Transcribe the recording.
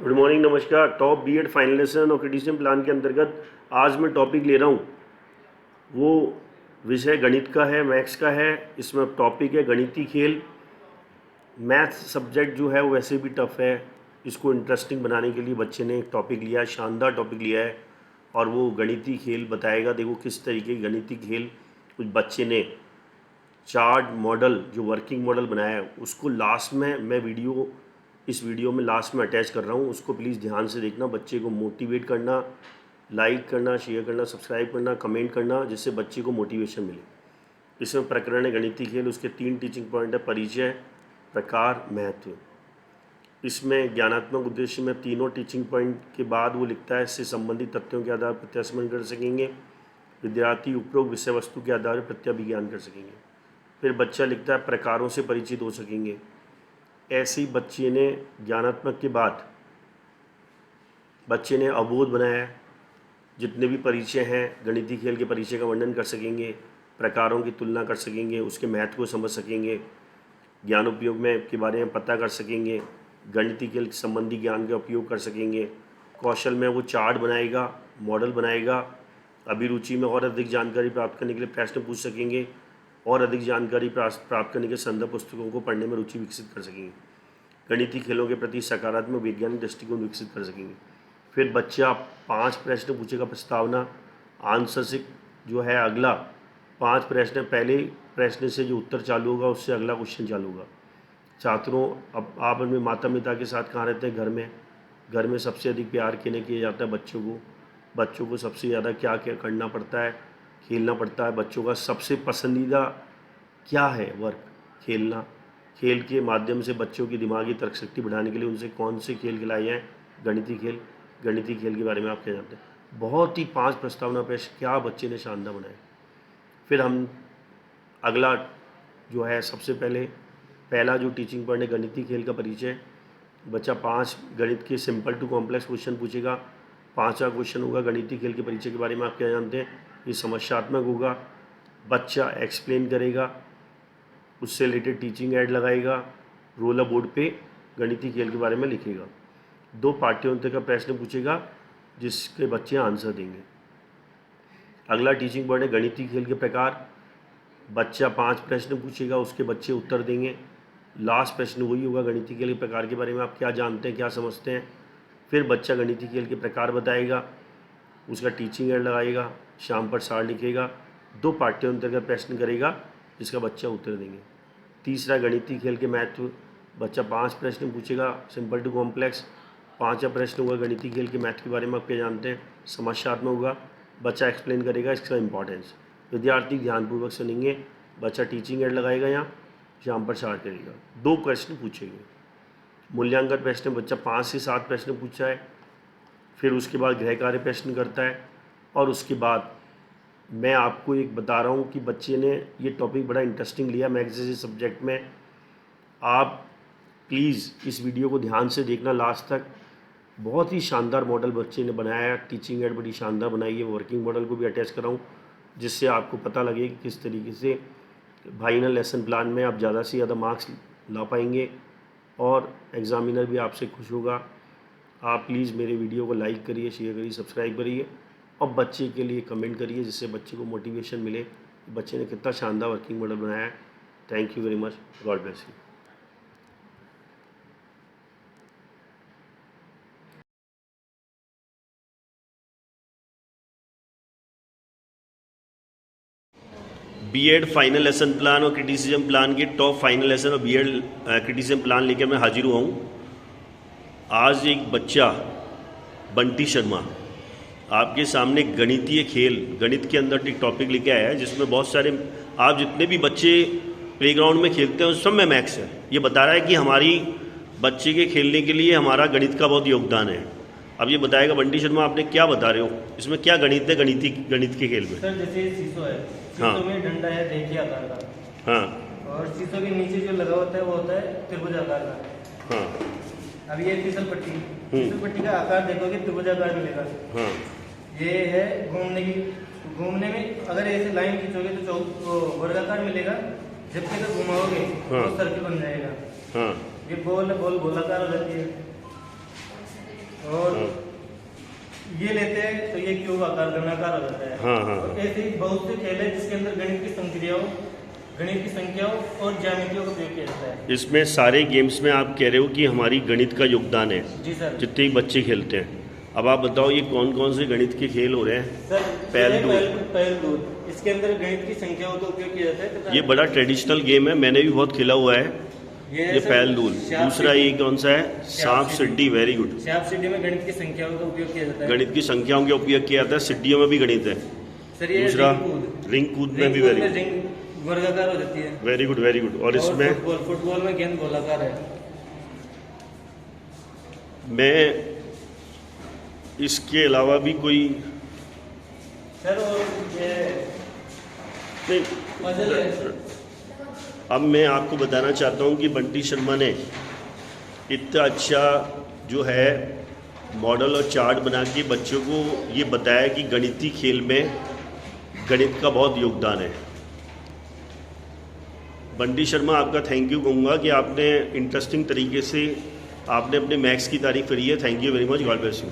Good morning, नमस्कार। Top BEd finalisation और criticism plan के अंतर्गत आज मैं टॉपिक ले रहा हूँ, वो विषय गणित का है, मैथ्स का है। इसमें टॉपिक है गणितीय खेल। मैथ्स सब्जेक्ट जो है वो वैसे भी टफ है, इसको इंटरेस्टिंग बनाने के लिए बच्चे ने एक टॉपिक लिया है, शानदार टॉपिक लिया है, और वो गणितीय खेल बताएगा। देखो किस तरीके की गणितीय खेल कुछ बच्चे ने चार्ट मॉडल, जो वर्किंग मॉडल बनाया है, उसको लास्ट में मैं इस वीडियो में लास्ट में अटैच कर रहा हूँ। उसको प्लीज़ ध्यान से देखना, बच्चे को मोटिवेट करना, लाइक करना, शेयर करना, सब्सक्राइब करना, कमेंट करना, जिससे बच्चे को मोटिवेशन मिले। इसमें प्रकरण है गणितीय खेल, उसके 3 टीचिंग पॉइंट है: परिचय, प्रकार, महत्व। इसमें ज्ञानात्मक उद्देश्य में तीनों टीचिंग पॉइंट के बाद वो लिखता है, इससे संबंधित तथ्यों के आधार पर प्रत्यास्मरण कर सकेंगे। विद्यार्थी उपरोक्त विषय वस्तु के आधार पर प्रत्याभिज्ञान कर सकेंगे। फिर बच्चा लिखता है, प्रकारों से परिचित हो सकेंगे। ऐसे ही बच्चे ने ज्ञानात्मक के बाद बच्चे ने अवबोध बनाया, जितने भी परिचय हैं गणितीय खेल के परिचय का वर्णन कर सकेंगे, प्रकारों की तुलना कर सकेंगे, उसके महत्व को समझ सकेंगे, ज्ञान उपयोग में के बारे में पता कर सकेंगे, गणितीय खेल संबंधी ज्ञान का उपयोग कर सकेंगे। कौशल में वो चार्ट बनाएगा, मॉडल बनाएगा। अभिरुचि में और अधिक जानकारी प्राप्त करने के लिए प्रश्न पूछ सकेंगे, और अधिक जानकारी प्राप्त करने के संदर्भ पुस्तकों को पढ़ने में रुचि विकसित कर सकेंगे। गणितीय खेलों के प्रति सकारात्मक वैज्ञानिक दृष्टिकोण विकसित कर सकेंगे। फिर बच्चा 5 प्रश्न पूछेगा, प्रस्तावना, आंसर से जो है अगला 5 प्रश्न, पहले प्रश्न से जो उत्तर चालू होगा उससे अगला क्वेश्चन चालू होगा। छात्रों, अब आप अपने माता पिता के साथ कहाँ रहते हैं? घर में सबसे अधिक प्यार किया जाता है बच्चों को सबसे ज़्यादा क्या क्या करना पड़ता है? खेलना पड़ता है। बच्चों का सबसे पसंदीदा क्या है? वर्क, खेलना। खेल के माध्यम से बच्चों की दिमागी तर्क शक्ति बढ़ाने के लिए उनसे कौन से खेल खिलाए जाएँ? गणितीय खेल के बारे में आप क्या जानते हैं? बहुत ही 5 प्रस्तावना पेश, क्या बच्चे ने शानदार बनाए। फिर हम अगला जो है, सबसे पहला जो टीचिंग पॉइंट है गणितीय खेल का परिचय। बच्चा 5 गणित के सिंपल टू कॉम्प्लेक्स क्वेश्चन पूछेगा। 5वां क्वेश्चन होगा गणितीय खेल के परिचय के बारे में आप क्या जानते हैं? ये समस्यात्मक होगा। बच्चा एक्सप्लेन करेगा, उससे रिलेटेड टीचिंग ऐड लगाएगा, रोलर बोर्ड पे गणितीय खेल के बारे में लिखेगा। 2 पाठ्यांतर का प्रश्न पूछेगा, जिसके बच्चे आंसर देंगे। अगला टीचिंग पॉइंट है गणितीय खेल के प्रकार। बच्चा 5 प्रश्न पूछेगा, उसके बच्चे उत्तर देंगे। लास्ट प्रश्न वही होगा, गणितीय खेल के प्रकार के बारे में आप क्या जानते हैं, क्या समझते हैं। फिर बच्चा गणितीय खेल के प्रकार बताएगा, उसका टीचिंग ऐड लगाएगा, शाम पर सार लिखेगा, 2 पाठ्यांतर का प्रश्न करेगा, जिसका बच्चा उत्तर देंगे। तीसरा गणितीय खेल के महत्व। बच्चा 5 प्रश्न पूछेगा, सिंपल टू कॉम्प्लेक्स। 5वां प्रश्न होगा गणितीय खेल के महत्व के बारे में आप क्या जानते हैं, समस्यात्मक होगा। बच्चा एक्सप्लेन करेगा इसका इंपॉर्टेंस। विद्यार्थी ध्यानपूर्वक सुनेंगे, बच्चा टीचिंग ऐड लगाएगा या शाम पर सार करेगा। 2 प्रश्न पूछेंगे। मूल्यांकन प्रश्न, बच्चा 5 से 7 प्रश्न पूछा है, फिर उसके बाद गृह कार्य प्रश्न करता है, और उसके बाद मैं आपको एक बता रहा हूँ कि बच्चे ने ये टॉपिक बड़ा इंटरेस्टिंग लिया मैथ्स जैसे सब्जेक्ट में। आप प्लीज़ इस वीडियो को ध्यान से देखना लास्ट तक। बहुत ही शानदार मॉडल बच्चे ने बनाया है, टीचिंग ऐड बड़ी शानदार बनाई है। वर्किंग मॉडल को भी अटैच कर रहा हूँ, जिससे आपको पता लगे कि किस तरीके से फाइनल लेसन प्लान में आप ज़्यादा से ज़्यादा मार्क्स ला पाएंगे, और एग्ज़ामिनर भी आपसे खुश होगा। आप प्लीज़ मेरे वीडियो को लाइक करिए, शेयर करिए, सब्सक्राइब करिए, और बच्चे के लिए कमेंट करिए, जिससे बच्चे को मोटिवेशन मिले। बच्चे ने कितना शानदार वर्किंग मॉडल बनाया है। Thank you very much, God bless you. BEd final lesson plan और क्रिटिसिज्म प्लान के टॉप फाइनल लेसन और बीएड क्रिटिसिज्म प्लान लेकर मैं हाजिर हुआ हूँ। आज एक बच्चा बंटी शर्मा आपके सामने गणितीय खेल, गणित के अंदर एक टॉपिक लेके आया है, जिसमें बहुत सारे आप जितने भी बच्चे प्लेग्राउंड में खेलते हैं सब में मैथ्स है। ये बता रहा है कि हमारी बच्चे के खेलने के लिए हमारा गणित का बहुत योगदान है। अब ये बताएगा बंटी शर्मा, आपने क्या बता रहे हो, इसमें क्या गणित है गणित के खेल में? सर जैसे शीशो है, हाँ। शीशो में डंडा है देखिए आकार का। हाँ। और शीशो के नीचे जो लगा होता है वो होता है त्रिभुज आकार का। हाँ। अब ये फिसल पट्टी का आकार देखोगे त्रिभुज आकार मिलेगा। हाँ। ये है घूमने में अगर ऐसे लाइन खींचोगे तो वर्गाकार मिलेगा, जबकि अगर घुमाओगे तो सर्किल बन जाएगा। हाँ। ये गोलाकार हो जाती है। और हाँ। ये लेते हैं तो ये क्यूब आकार घनाकार हो जाता है। हाँ, हाँ। और ऐसे ही बहुत से खेल है जिसके अंदर गणित की संख्याओं और ज्यामितियों का उपयोग किया जाता है। इसमें सारे गेम्स में आप कह रहे हो कि हमारी गणित का योगदान है, जी सर। जितने भी बच्चे खेलते हैं। अब आप बताओ ये कौन कौन से गणित के खेल हो रहे हैं? सर पहल दूध। पहल दूध, इसके अंदर गणित की संख्याओं का उपयोग किया जाता है तथा ये बड़ा ट्रेडिशनल गेम है, मैंने भी बहुत खेला हुआ है। ये सर पहल दूल। श्याप दूसरा सीढ़ी। ये कौन सा है? सांप सीढ़ी। Very good. श्याप सीढ़ी में गणित की संख्याओं का उपयोग किया जाता है। गणित की संख्याओं का उपयोग किया जाता है, सीढ़ियों में भी गणित है। सर ये दूसरा रिंग रिंग कूद में रिंग भी कूद वेरी में रिंग वर्गाकार हो जाती है। Very good very good. और इसमें फुटबॉल में गेंद गोलाकार है। मैं इसके अलावा भी कोई सर और ये नहीं, पजल है। अब मैं आपको बताना चाहता हूँ कि बंटी शर्मा ने इतना अच्छा जो है मॉडल और चार्ट बना के बच्चों को ये बताया कि गणितीय खेल में गणित का बहुत योगदान है। बंटी शर्मा, आपका थैंक यू कहूँगा कि आपने इंटरेस्टिंग तरीके से आपने अपने मैथ्स की तारीफ करी है। Thank you very much. God bless you.